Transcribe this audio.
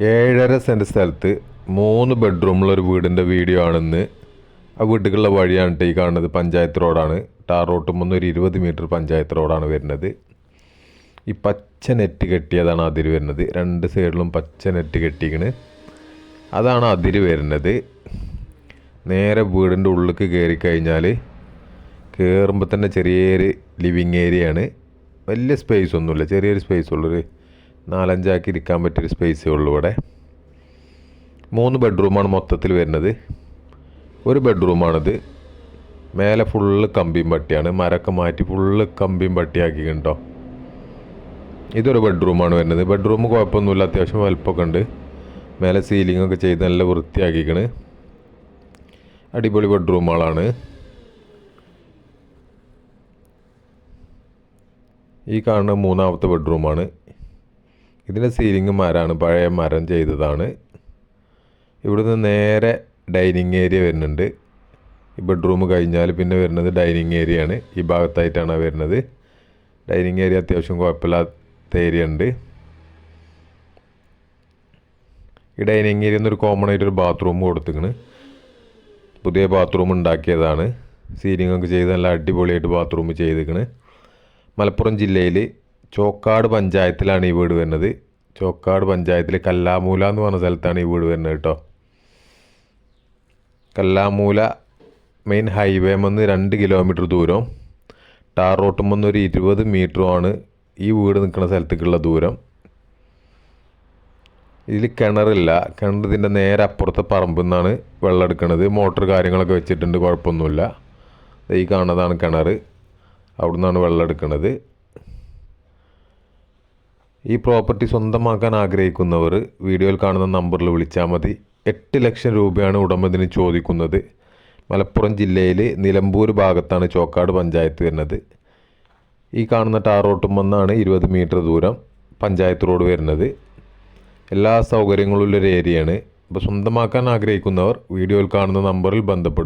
7.5 cent സ്ഥലത്ത് 3 ബെഡ്റൂമുള്ളൊരു വീടിൻ്റെ video ആണെന്ന്. ആ വീട്ടിലേക്കുള്ള വഴിയാണ് ഈ കാണുന്നത്. പഞ്ചായത്ത് റോഡാണ്. ടാർ റോട്ട് മുന്ന് ഒരു 20 മീറ്റർ പഞ്ചായത്ത് റോഡാണ് വരുന്നത്. ഈ പച്ച നെറ്റ് കെട്ടിയതാണ് അതിര് വരുന്നത്. 2 സൈഡിലും പച്ച നെറ്റ് കെട്ടിക്കണ്. അതാണ് അതിര് വരുന്നത്. നേരെ വീടിൻ്റെ ഉള്ളിലേക്ക് കയറി കഴിഞ്ഞാൽ കയറുമ്പോൾ തന്നെ ചെറിയൊരു ലിവിങ് ഏരിയയാണ്. വലിയ സ്പേസ് ഒന്നുമില്ല, ചെറിയൊരു സ്പേസ് ഉള്ളൊരു 4-5 ആക്കി ഇരിക്കാൻ പറ്റിയൊരു സ്പേസേ ഉള്ളൂ. ഇവിടെ 3 ബെഡ്റൂമാണ് മൊത്തത്തിൽ വരുന്നത്. ഒരു ബെഡ്റൂമാണിത്. മേലെ ഫുള്ള് കമ്പിയും പട്ടിയാണ്. മരമൊക്കെ മാറ്റി ഫുള്ള് കമ്പിയും പട്ടിയാക്കി കേട്ടോ. ഇതൊരു ബെഡ്റൂമാണ് വരുന്നത്. ബെഡ്റൂം കുഴപ്പമൊന്നുമില്ല, അത്യാവശ്യം വലുപ്പമൊക്കെ ഉണ്ട്. മേലെ സീലിംഗ് ഒക്കെ ചെയ്ത് നല്ല വൃത്തിയാക്കിക്കണ്. അടിപൊളി ബെഡ്റൂമുകളാണ്. ഈ കാണുന്ന 3ാമത്തെ ബെഡ്റൂമാണ്. ഇതിൻ്റെ സീലിംഗ് മരമാണ്, പഴയ മരം ചെയ്തതാണ്. ഇവിടുന്ന് നേരെ ഡൈനിങ് ഏരിയ വരുന്നുണ്ട്. ഈ ബെഡ്റൂം കഴിഞ്ഞാൽ പിന്നെ വരുന്നത് ഡൈനിങ് ഏരിയ ആണ്. ഈ ഭാഗത്തായിട്ടാണ് വരുന്നത്. ഡൈനിങ് ഏരിയ അത്യാവശ്യം കുഴപ്പമില്ലാത്ത ഏരിയ ഉണ്ട്. ഈ ഡൈനിങ് ഏരിയയിൽ നിന്ന് ഒരു കോമൺ ആയിട്ടൊരു ബാത്റൂം കൊടുത്തിക്കണ്. പുതിയ ബാത്റൂം ഉണ്ടാക്കിയതാണ്. സീലിംഗ് ഒക്കെ ചെയ്ത് നല്ല അടിപൊളിയായിട്ട് ബാത്റൂം ചെയ്തിക്കണ്. മലപ്പുറം ജില്ലയിൽ ചോക്കാട് പഞ്ചായത്തിലാണ് ഈ വീട് വരുന്നത്. ചോക്കാട് പഞ്ചായത്തിൽ കല്ലാമൂല എന്ന് പറഞ്ഞ സ്ഥലത്താണ് ഈ വീട് വരുന്നത് കേട്ടോ. കല്ലാമൂല മെയിൻ ഹൈവേ മെന്ന് 2 കിലോമീറ്റർ ദൂരം, ടാർ റോട്ട് മെന്ന് ഒരു 20 മീറ്ററുമാണ് ഈ വീട് നിൽക്കുന്ന സ്ഥലത്തേക്കുള്ള ദൂരം. ഇതിൽ കിണറില്ല. കിണർ ഇതിൻ്റെ നേരെ അപ്പുറത്തെ പറമ്പിൽ നിന്നാണ് വെള്ളം എടുക്കുന്നത്. മോട്ടർ കാര്യങ്ങളൊക്കെ വെച്ചിട്ടുണ്ട്, കുഴപ്പമൊന്നുമില്ല. ഈ കാണുന്നതാണ് കിണർ. അവിടെ നിന്നാണ് വെള്ളം എടുക്കുന്നത്. ഈ പ്രോപ്പർട്ടി സ്വന്തമാക്കാൻ ആഗ്രഹിക്കുന്നവർ വീഡിയോയിൽ കാണുന്ന നമ്പറിൽ വിളിച്ചാൽ മതി. 8 ലക്ഷം രൂപയാണ് ഉടമ ഇതിന് ചോദിക്കുന്നത്. മലപ്പുറം ജില്ലയിൽ നിലമ്പൂർ ഭാഗത്താണ് ചോക്കാട് പഞ്ചായത്ത് വരുന്നത്. ഈ കാണുന്ന ടാർ റോട്ടും വന്നാണ് 20 മീറ്റർ ദൂരം പഞ്ചായത്ത് റോഡ് വരുന്നത്. എല്ലാ സൗകര്യങ്ങളുള്ളൊരു ഏരിയയാണ്. അപ്പോൾ സ്വന്തമാക്കാൻ ആഗ്രഹിക്കുന്നവർ വീഡിയോയിൽ കാണുന്ന നമ്പറിൽ ബന്ധപ്പെടുക.